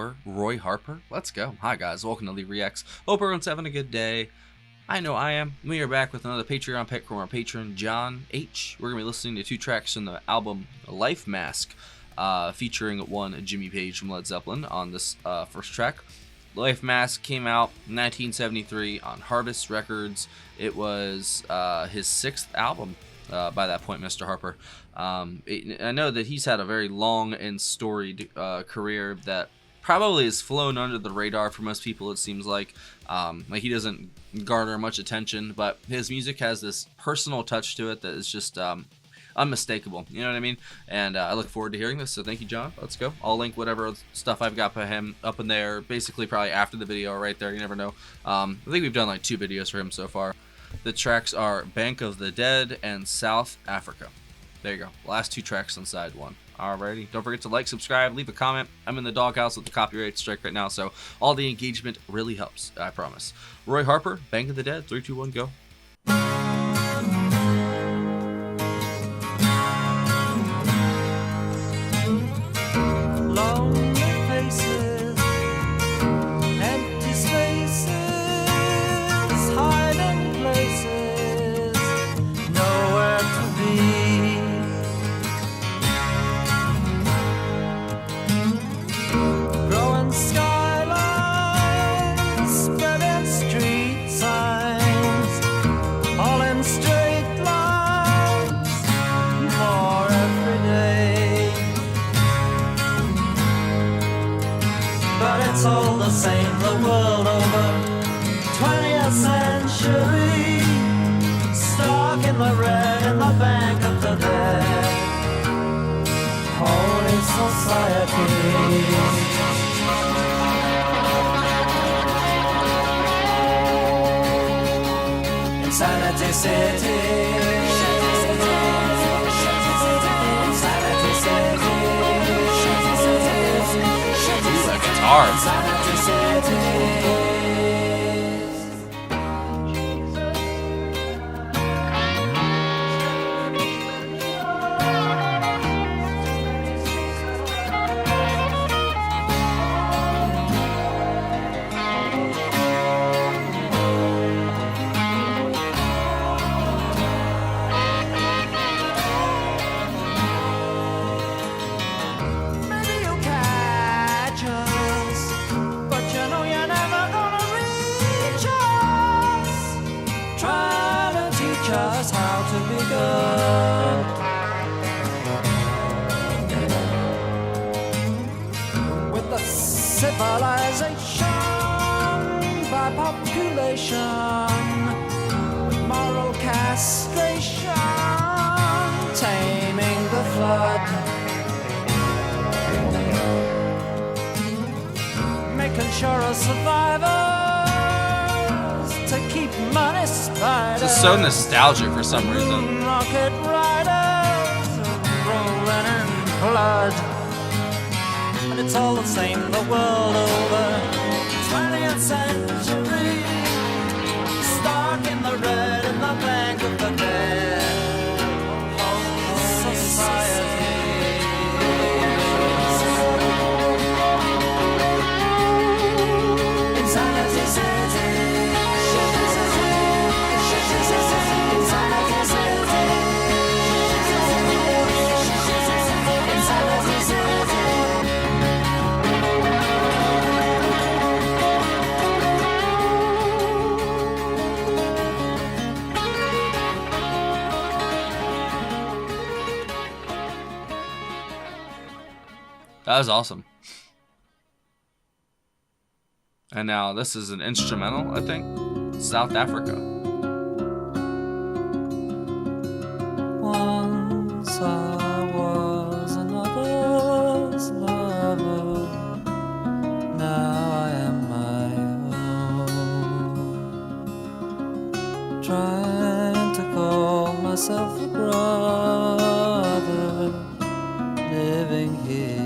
for Roy Harper. Let's go. Hi guys, welcome to Lee Reacts. Hope everyone's having a good day. I know I am. We are back with another Patreon pick from our patron, John H. We're going to be listening to two tracks from the album Life Mask, featuring one Jimmy Page from Led Zeppelin on this first track. Life Mask came out in 1973 on Harvest Records. It was his sixth album by that point, Mr. Harper. I know that he's had a very long and storied career that probably has flown under the radar for most people, it seems like. He doesn't garner much attention, but his music has this personal touch to it that is just unmistakable, you know what I mean? And I look forward to hearing this, so thank you, John. Let's go. I'll link whatever stuff I've got by him up in there, basically probably after the video right there, you never know. I think we've done like 2 videos for him so far. The tracks are Bank of the Dead and South Africa. There you go. Last 2 tracks on side 1. Alrighty. Don't forget to like, subscribe, leave a comment. I'm in the doghouse with the copyright strike right now, so all the engagement really helps, I promise. Roy Harper, Bank of the Dead, 3, 2, 1, go. It's all the same the world over. 20th century, stuck in the red in the bank of the dead. Holy society. Insanity City. Insanity City. Hard. Us how to be good. With the civilization by population, with moral castration, taming the flood, making sure of survivors to keep money spiders. This is so nostalgic for some reason. Rocket riders rolling in blood. And it's all the same the world over. 20th century, stuck in the red in the bank of the dead. Whole society. Insanity City. That was awesome. And now this is an instrumental, I think. South Africa. Once I was another's lover. Now I am my own. Trying to call myself a brother. Living here.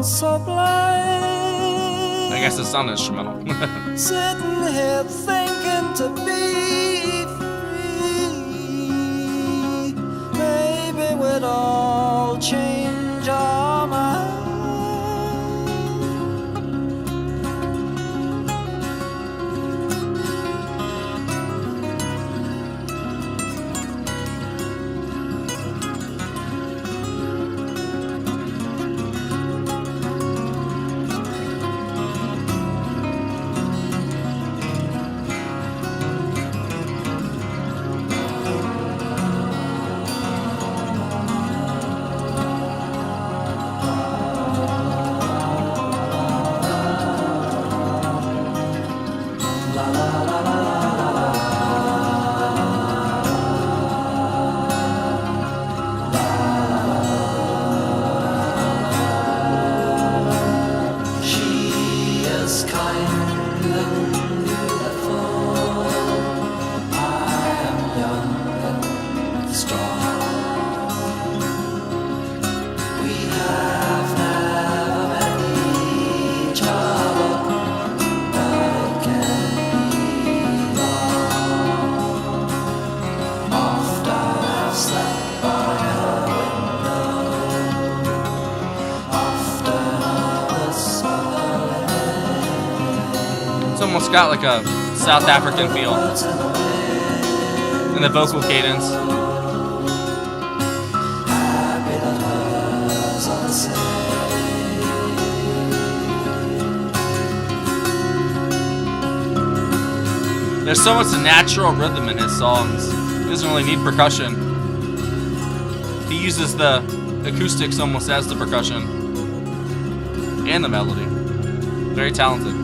So blind. I guess it's not instrumental. Sitting here thinking to be free. Maybe we'd all change our minds. It's almost got like a South African feel in the vocal cadence. There's so much natural rhythm in his songs. He doesn't really need percussion. He uses the acoustics almost as the percussion and the melody. Very talented.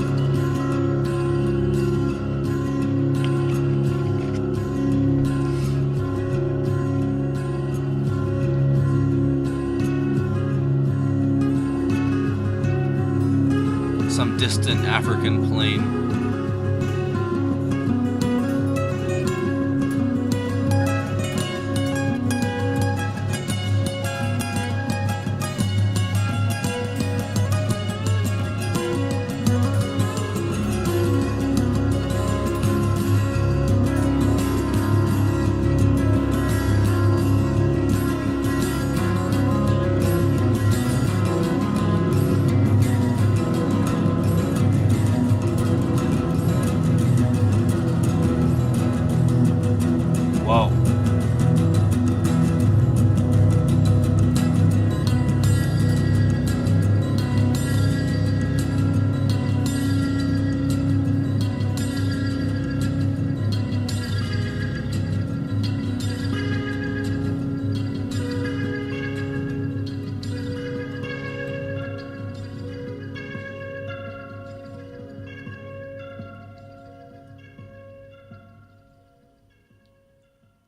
Some distant African plain. Whoa.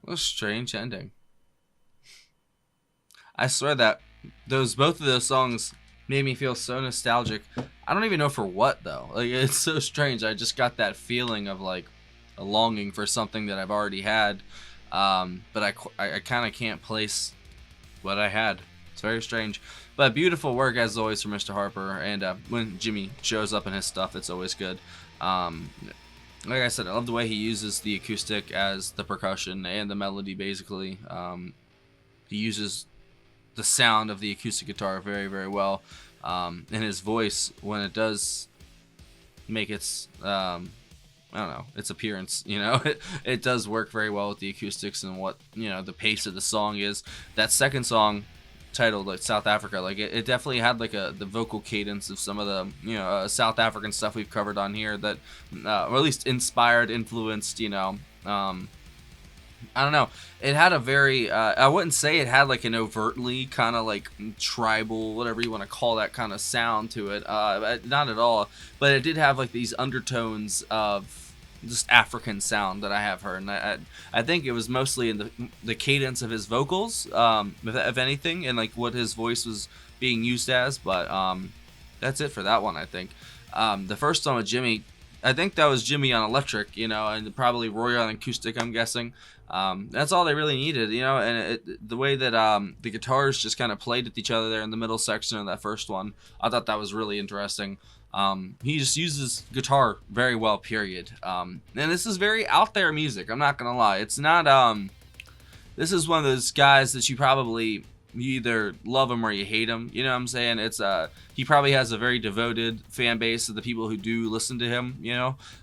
What a strange ending. I swear that both of those songs made me feel so nostalgic. I don't even know for what though. Like, it's so strange. I just got that feeling of like a longing for something that I've already had, but I kind of can't place what I had. It's very strange, but beautiful work as always from Mr. Harper. And when Jimmy shows up in his stuff, it's always good. Like I said, I love the way he uses the acoustic as the percussion and the melody, basically. He uses the sound of the acoustic guitar very, very well. And his voice, when it does make its, I don't know, its appearance, you know, it does work very well with the acoustics and what, you know, the pace of the song is. That second song, titled like South Africa, like it definitely had like the vocal cadence of some of the, you know, South African stuff we've covered on here, that or at least inspired, influenced, you know, I don't know, it had a very I wouldn't say it had like an overtly kind of like tribal, whatever you want to call that kind of sound to it, not at all, but it did have like these undertones of just African sound that I have heard, and I think it was mostly in the cadence of his vocals, if anything, and like what his voice was being used as. But that's it for that one, I think. The first song with Jimmy, I think that was Jimmy on electric, and probably Roy on acoustic, I'm guessing. That's all they really needed, and the way that the guitars just kind of played with each other there in the middle section of that first one, I thought that was really interesting. He just uses guitar very well, period. And this is very out there music, I'm not gonna lie. It's not, this is one of those guys that you either love him or you hate him, you know what I'm saying? It's, he probably has a very devoted fan base of the people who do listen to him,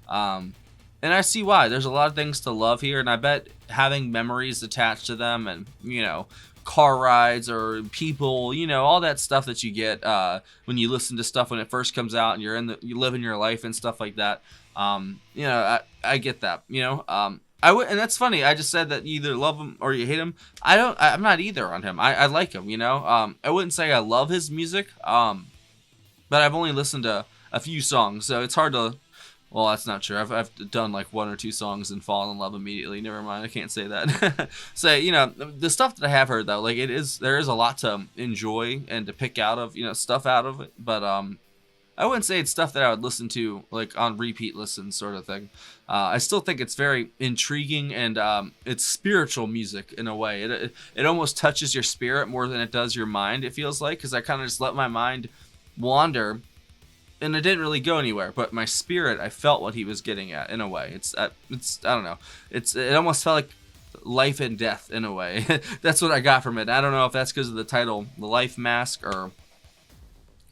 and I see why. There's a lot of things to love here, and I bet having memories attached to them and, car rides or people, all that stuff that you get when you listen to stuff when it first comes out and you live in your life and stuff like that. I get that, and that's funny. I just said that you either love him or you hate him. I'm not either on him. I like him, I wouldn't say I love his music, but I've only listened to a few songs, so it's hard to. Well, that's not true. I've done like 1 or 2 songs and fallen in love immediately. Never mind, I can't say that. So, the stuff that I have heard though, like there is a lot to enjoy and to pick out of, stuff out of it. But I wouldn't say it's stuff that I would listen to like on repeat listens sort of thing. I still think it's very intriguing and it's spiritual music in a way. It almost touches your spirit more than it does your mind. It feels like, because I kind of just let my mind wander. And it didn't really go anywhere, but my spirit, I felt what he was getting at in a way. It's I don't know. It almost felt like life and death in a way. That's what I got from it. I don't know if that's because of the title, The Life Mask, or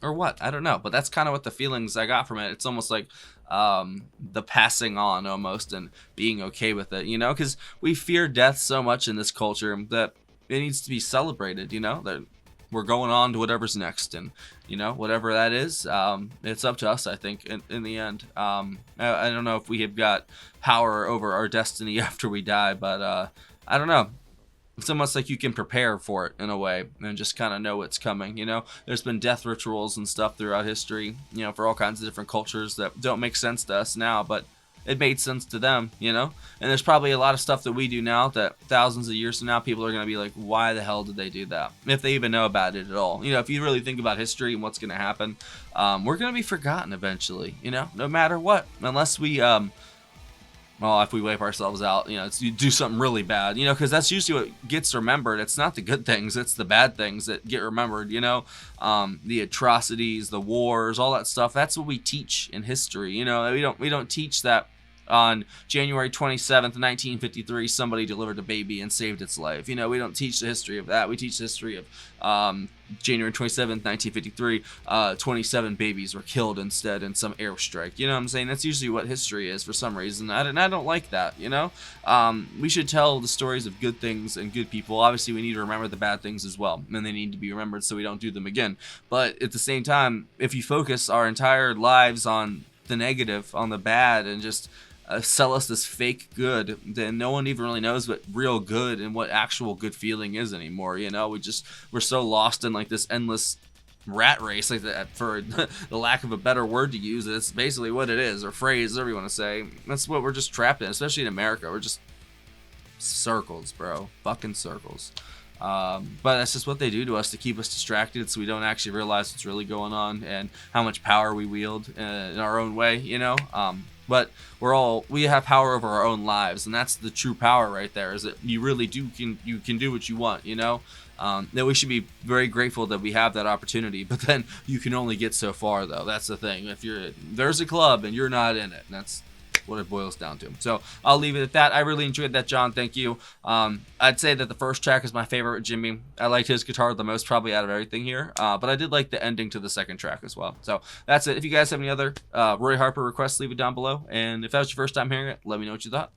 what. I don't know, but that's kind of what the feelings I got from it. It's almost like the passing on almost and being okay with it, because we fear death so much in this culture that it needs to be celebrated, that we're going on to whatever's next, and whatever that is, it's up to us, I think, in the end. I don't know if we have got power over our destiny after we die, but I don't know. It's almost like you can prepare for it in a way and just kind of know what's coming. There's been death rituals and stuff throughout history, for all kinds of different cultures that don't make sense to us now, but it made sense to them, and there's probably a lot of stuff that we do now that thousands of years from now people are going to be like, why the hell did they do that, if they even know about it at all. If you really think about history and what's going to happen, we're going to be forgotten eventually, no matter what, unless we if we wipe ourselves out, you do something really bad, because that's usually what gets remembered. It's not the good things, it's the bad things that get remembered, the atrocities, the wars, all that stuff. That's what we teach in history. We don't teach that on January 27th, 1953, somebody delivered a baby and saved its life. We don't teach the history of that. We teach the history of January 27th, 1953, 27 babies were killed instead in some airstrike. You know what I'm saying? That's usually what history is for some reason. I don't like that, We should tell the stories of good things and good people. Obviously, we need to remember the bad things as well, and they need to be remembered so we don't do them again. But at the same time, if you focus our entire lives on the negative, on the bad, and just sell us this fake good, then no one even really knows what real good and what actual good feeling is anymore. We're so lost in like this endless rat race, like that, for the lack of a better word to use. It's basically what it is, or phrase, whatever you want to say. That's what we're just trapped in, especially in America. We're just circles, bro, fucking circles. But that's just what they do to us to keep us distracted, so we don't actually realize what's really going on and how much power we wield in our own way, But we have power over our own lives, and that's the true power right there. Is that you really you can do what you want, That we should be very grateful that we have that opportunity. But then you can only get so far, though. That's the thing. If there's a club and you're not in it, and that's what it boils down to. So I'll leave it at that. I really enjoyed that, John. Thank you. I'd say that the first track is my favorite with Jimmy. I liked his guitar the most, probably out of everything here. But I did like the ending to the second track as well. So that's it. If you guys have any other Roy Harper requests, leave it down below. And if that was your first time hearing it, let me know what you thought.